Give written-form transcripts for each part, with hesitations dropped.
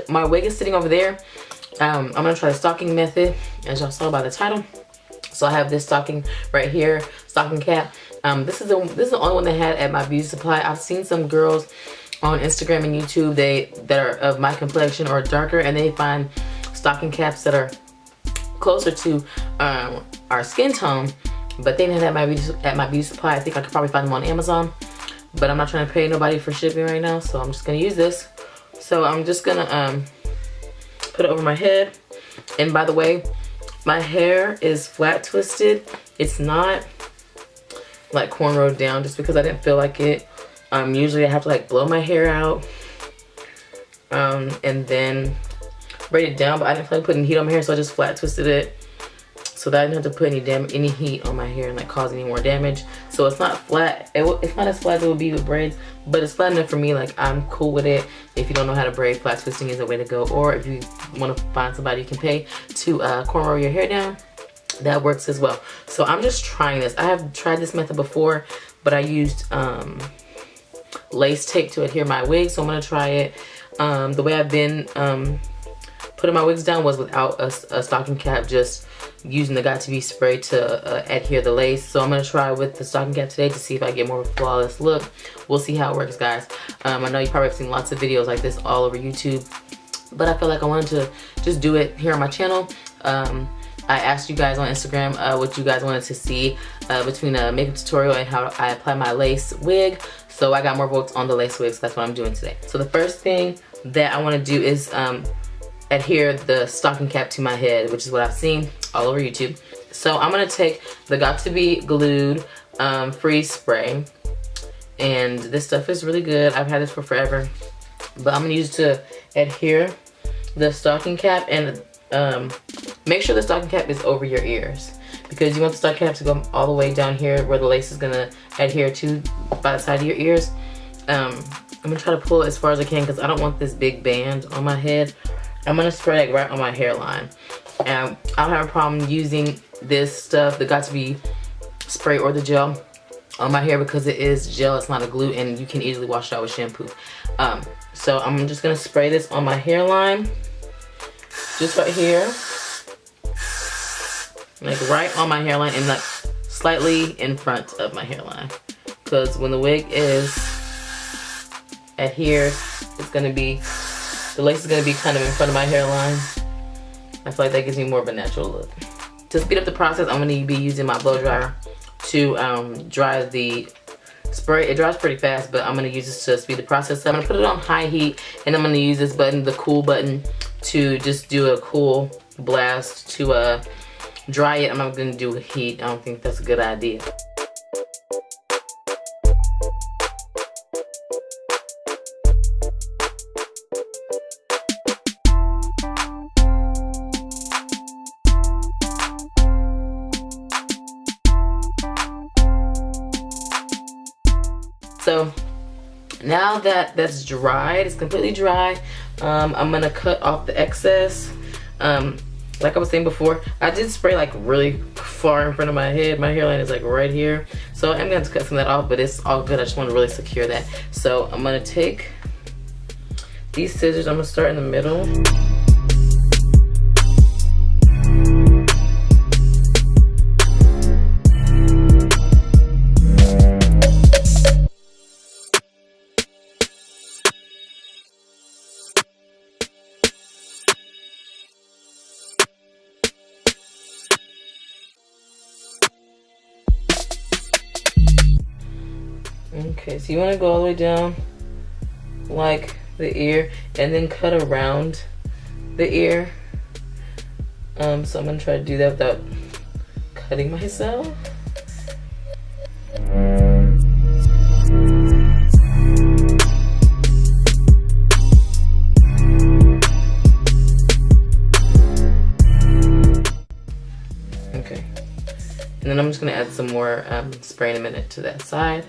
My wig is sitting over there. I'm gonna try the stocking method, as y'all saw by the title. So I have this stocking right here, stocking cap. This is the only one they had at my beauty supply. I've seen some girls on Instagram and YouTube that are of my complexion or darker, and they find stocking caps that are closer to our skin tone, but they didn't have that at my beauty supply. I think I could probably find them on Amazon, but I'm not trying to pay nobody for shipping right now, so I'm just gonna use this. So I'm just gonna put it over my head. And by the way, my hair is flat twisted. It's not like cornrowed down just because I didn't feel like it. Usually I have to like blow my hair out and then braid it down, but I didn't feel like putting heat on my hair, so I just flat twisted it so that I didn't have to put any heat on my hair and like cause any more damage. So it's not flat. It's not as flat as it would be with braids, but it's flat enough for me. Like, I'm cool with it. If you don't know how to braid, flat twisting is the way to go. Or if you want to find somebody you can pay to cornrow your hair down, that works as well. So I'm just trying this. I have tried this method before, but I used lace tape to adhere my wig, so I'm gonna try it. The way I've been putting my wigs down was without a stocking cap, just using the Got To Be spray to adhere the lace. So I'm gonna try with the stocking cap today to see if I get more of a flawless look. We'll see how it works, guys. I know you probably have seen lots of videos like this all over YouTube, but I feel like I wanted to just do it here on my channel. I asked you guys on Instagram what you guys wanted to see between a makeup tutorial and how I apply my lace wig. So I got more votes on the lace wig, so that's what I'm doing today. So the first thing that I want to do is adhere the stocking cap to my head, which is what I've seen all over YouTube. So I'm gonna take the Got To Be glued freeze spray, and this stuff is really good. I've had this for forever, but I'm gonna use it to adhere the stocking cap, and make sure the stocking cap is over your ears, because you want the stocking cap to go all the way down here where the lace is gonna adhere to by the side of your ears. I'm gonna try to pull it as far as I can because I don't want this big band on my head. I'm gonna spray it right on my hairline. And I don't have a problem using this stuff, the Got To Be spray or the gel, on my hair because it is gel, it's not a glue, and you can easily wash it out with shampoo. So I'm just gonna spray this on my hairline, just right here, like right on my hairline, and like slightly in front of my hairline, because when the wig is adhered, it's gonna be, the lace is gonna be kind of in front of my hairline. I feel like that gives me more of a natural look. To speed up the process, I'm gonna be using my blow dryer to dry the spray. It dries pretty fast, but I'm gonna use this to speed the process. So I'm gonna put it on high heat, and I'm gonna use this button, the cool button, to just do a cool blast to dry it. I'm not gonna do heat. I don't think that's a good idea. So now that that's dried, it's completely dry, I'm gonna cut off the excess. Like I was saying before, I did spray like really far in front of my head. My hairline is like right here, so I'm gonna have to cut some of that off, but it's all good. I just want to really secure that. So I'm gonna take these scissors, I'm gonna start in the middle. Okay, so you want to go all the way down like the ear and then cut around the ear. So I'm going to try to do that without cutting myself. Okay, and then I'm just going to add some more spray in a minute to that side.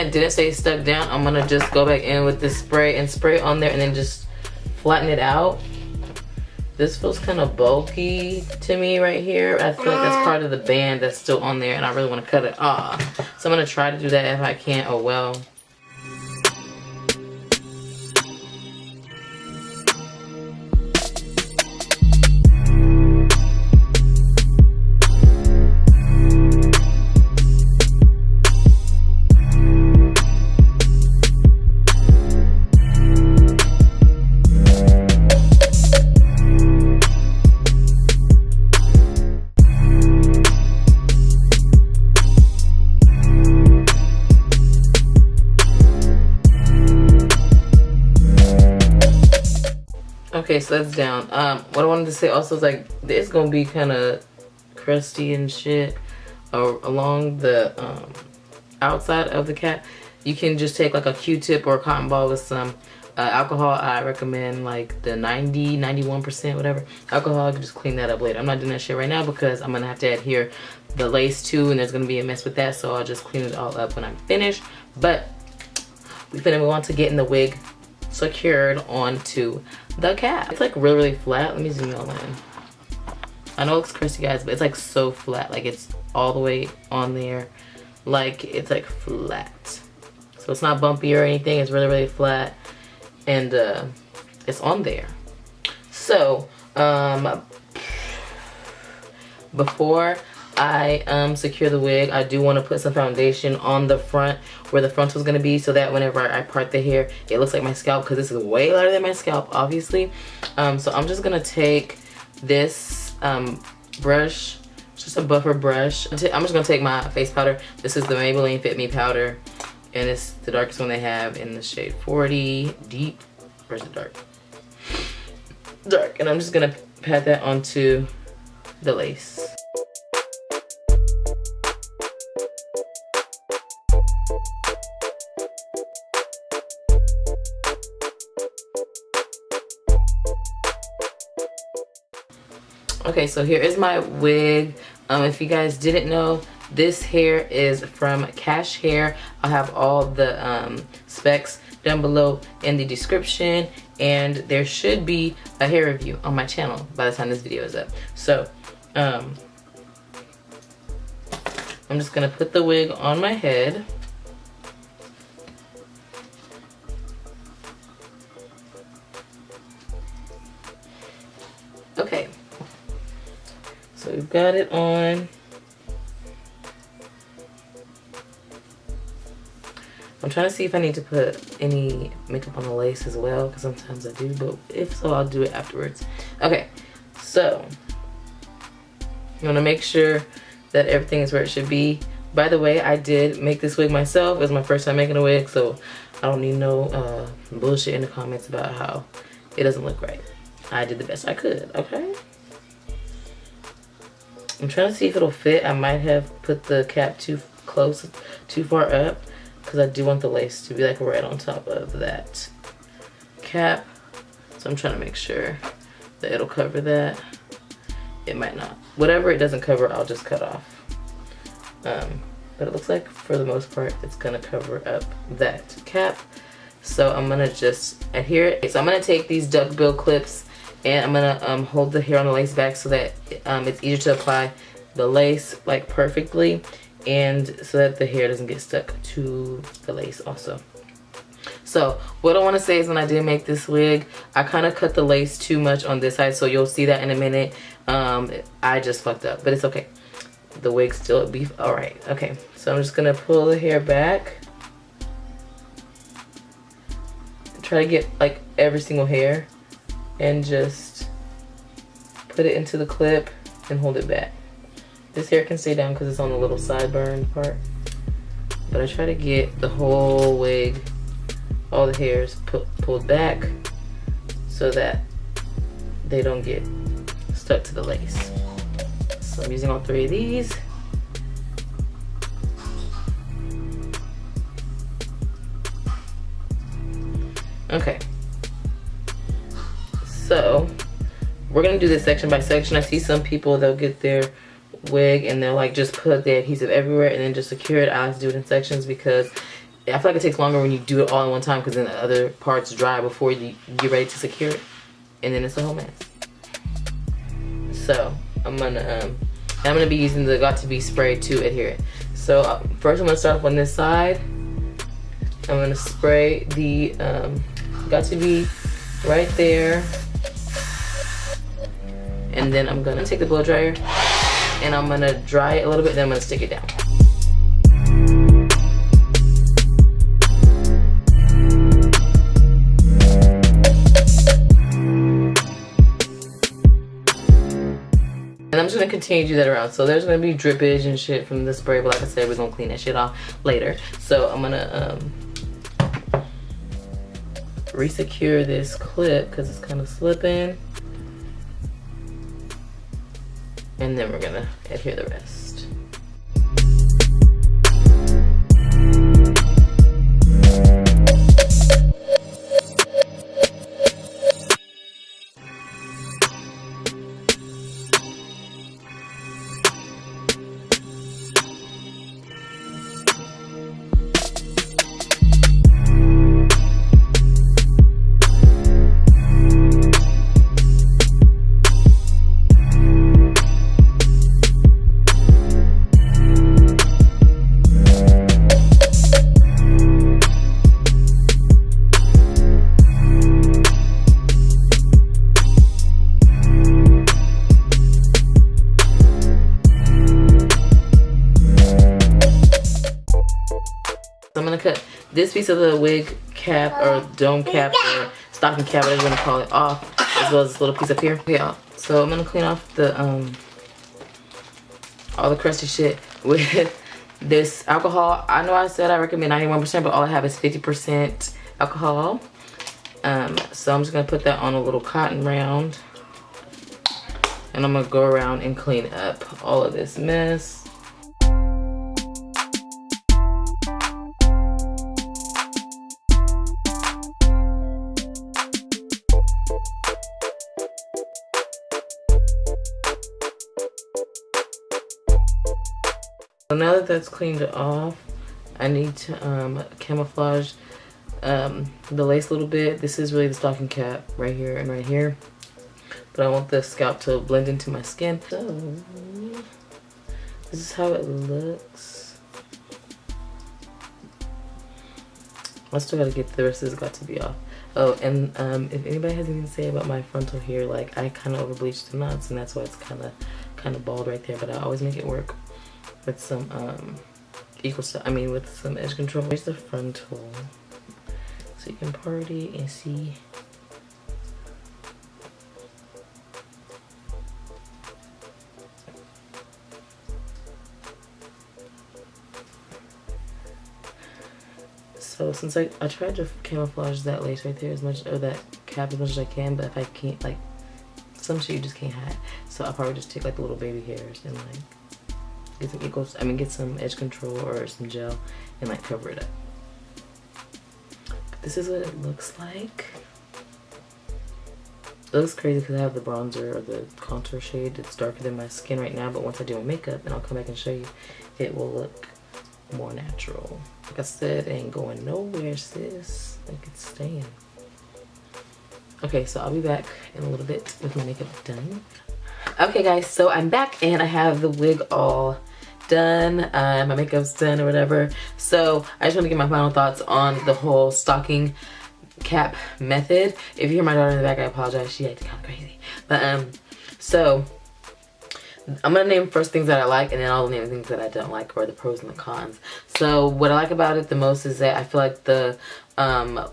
that didn't stay stuck down, I'm gonna just go back in with this spray and spray on there and then just flatten it out. This feels kind of bulky to me right here. I feel like that's part of the band that's still on there and I really want to cut it off. So I'm gonna try to do that. If I can't, oh well. Okay, so that's down. What I wanted to say also is like it's gonna be kind of crusty and shit along the outside of the cap. You can just take like a Q-tip or a cotton ball with some alcohol. I recommend like the 91%, whatever alcohol. I can just clean that up later. I'm not doing that shit right now because I'm gonna have to adhere the lace too, and there's gonna be a mess with that. So I'll just clean it all up when I'm finished. But we finna move on to getting the wig secured onto the cap. It's like really flat. Let me zoom y'all in. I know it looks crusty, guys, but it's like so flat. Like it's all the way on there. Like it's like flat. So it's not bumpy or anything. It's really, really flat. And it's on there. So before I secure the wig, I do want to put some foundation on the front where the frontal is going to be, so that whenever I part the hair, it looks like my scalp, because this is way lighter than my scalp, obviously. So I'm just going to take this brush, just a buffer brush. I'm just going to take my face powder. This is the Maybelline Fit Me powder, and it's the darkest one they have in the shade 40 Deep. Where's the dark? Dark. And I'm just going to pat that onto the lace. Okay, so here is my wig. If you guys didn't know, this hair is from KASHHAIR. I'll have all the specs down below in the description, and there should be a hair review on my channel by the time this video is up. So I'm just gonna put the wig on my head. Okay, so we've got it on. I'm trying to see if I need to put any makeup on the lace as well, because sometimes I do, but if so, I'll do it afterwards. Okay, so you want to make sure that everything is where it should be. By the way, I did make this wig myself. It was my first time making a wig, so I don't need no bullshit in the comments about how it doesn't look right. I did the best I could, okay? I'm trying to see if it'll fit. I might have put the cap too far up, because I do want the lace to be like right on top of that cap. So I'm trying to make sure that it'll cover that. It might not. Whatever it doesn't cover, I'll just cut off. But it looks like for the most part, it's gonna cover up that cap. So I'm gonna just adhere it. So I'm gonna take these duckbill clips and I'm gonna hold the hair on the lace back so that it's easier to apply the lace like perfectly, and so that the hair doesn't get stuck to the lace also. So what I want to say is, when I did make this wig, I kind of cut the lace too much on this side, so you'll see that in a minute. I just fucked up, but it's okay. The wig still be all right. Okay, so I'm just gonna pull the hair back, try to get like every single hair, and just put it into the clip and hold it back. This hair can stay down because it's on the little sideburn part, but I try to get the whole wig, all the hairs pulled back so that they don't get stuck to the lace. So I'm using all three of these. Okay, so we're gonna do this section by section. I see some people, they'll get their wig and they'll like just put the adhesive everywhere and then just secure it. I like to do it in sections because I feel like it takes longer when you do it all in one time because then the other parts dry before you get ready to secure it, and then it's a whole mess. So I'm gonna be using the Got to Be spray to adhere it. So first I'm gonna start off on this side. I'm gonna spray the Got to Be right there, and then I'm gonna take the blow dryer and I'm gonna dry it a little bit, then I'm gonna stick it down. And I'm just gonna continue to do that around. So there's gonna be drippage and shit from the spray, but like I said, we're gonna clean that shit off later. So I'm gonna re-secure this clip because it's kind of slipping. And then we're gonna adhere the rest. I'm gonna cut this piece of the wig cap or dome cap or stocking cap, whatever you wanna call it, off, as well as this little piece up here. Yeah. So I'm gonna clean off the all the crusty shit with this alcohol. I know I said I recommend 91%, but all I have is 50% alcohol. So I'm just gonna put that on a little cotton round, and I'm gonna go around and clean up all of this mess. So now that that's cleaned off, I need to camouflage the lace a little bit. This is really the stocking cap right here and right here, but I want the scalp to blend into my skin. So this is how it looks. I still gotta get the rest of this Got to Be off. Oh, and if anybody has anything to say about my frontal hair, like I kind of over bleached the knots, and that's why it's kind of bald right there. But I always make it work with some with some edge control. Here's the frontal, so you can party and see. So since I tried to camouflage that lace right there as much, or that cap as much as I can, but if I can't, like some shit you just can't hide. So I'll probably just take like the little baby hairs and like get some edge control or some gel and like cover it up. But this is what it looks like. It looks crazy because I have the bronzer or the contour shade. It's darker than my skin right now, but once I do my makeup, and I'll come back and show you, it will look more natural. Like I said, it ain't going nowhere, sis. Like it's staying. Okay, so I'll be back in a little bit with my makeup done. Okay guys, so I'm back and I have the wig all done. My makeup's done or whatever. So I just want to get my final thoughts on the whole stocking cap method. If you hear my daughter in the back, I apologize. She acted kind of crazy. But so I'm gonna name first things that I like, and then I'll name things that I don't like, or the pros and the cons. So what I like about it the most is that I feel like the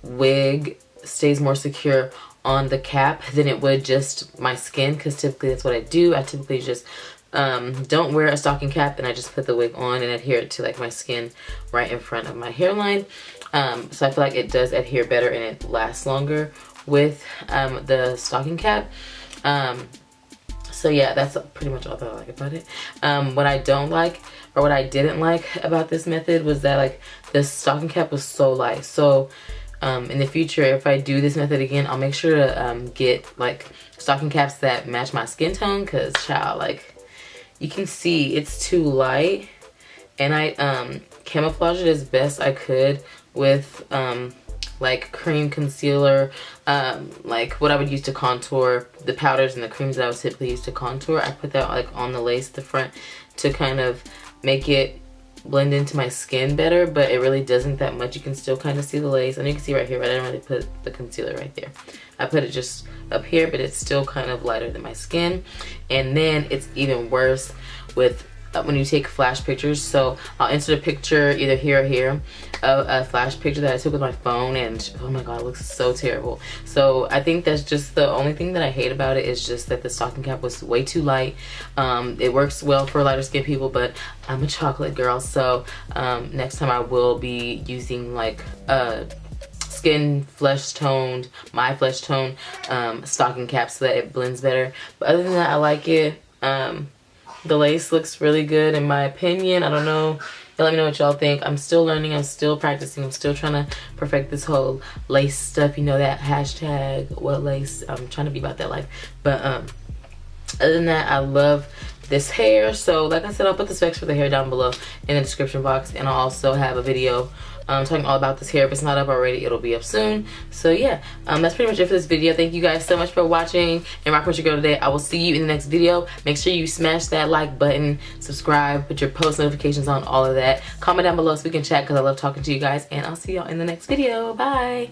wig stays more secure on the cap than it would just my skin, because typically that's what I do. I typically just don't wear a stocking cap, and I just put the wig on and adhere it to like my skin right in front of my hairline. So I feel like it does adhere better and it lasts longer with the stocking cap. So yeah, that's pretty much all that I like about it. What I don't like, or what I didn't like about this method, was that like the stocking cap was so light. So in the future, if I do this method again, I'll make sure to get like stocking caps that match my skin tone, because child, like you can see it's too light and I camouflaged it as best I could with like cream concealer, like what I would use to contour, the powders and the creams that I would typically use to contour. I put that like on the lace, the front, to kind of make it blend into my skin better, but it really doesn't that much. You can still kind of see the lace, and you can see right here, right? I didn't really put the concealer right there. I put it just up here, but it's still kind of lighter than my skin. And then it's even worse with when you take flash pictures. So I'll insert a picture either here or here of a flash picture that I took with my phone, and oh my god, it looks so terrible. So I think that's just the only thing that I hate about it, is just that the stocking cap was way too light. It works well for lighter skin people, but I'm a chocolate girl, so next time I will be using like skin flesh toned, my flesh tone stocking cap, so that it blends better. But other than that, I like it. The lace looks really good in my opinion. I don't know. Y'all let me know what y'all think. I'm still learning. I'm still practicing. I'm still trying to perfect this whole lace stuff. You know, that hashtag what lace. I'm trying to be about that life. But other than that, I love this hair. So like I said, I'll put the specs for the hair down below in the description box, and I'll also have a video talking all about this hair. If it's not up already, it'll be up soon. So yeah, that's pretty much it for this video. Thank you guys so much for watching, and rock with your girl today. I will see you in the next video. Make sure you smash that like button, subscribe, put your post notifications on, all of that. Comment down below so we can chat, because I love talking to you guys, and I'll see y'all in the next video. Bye.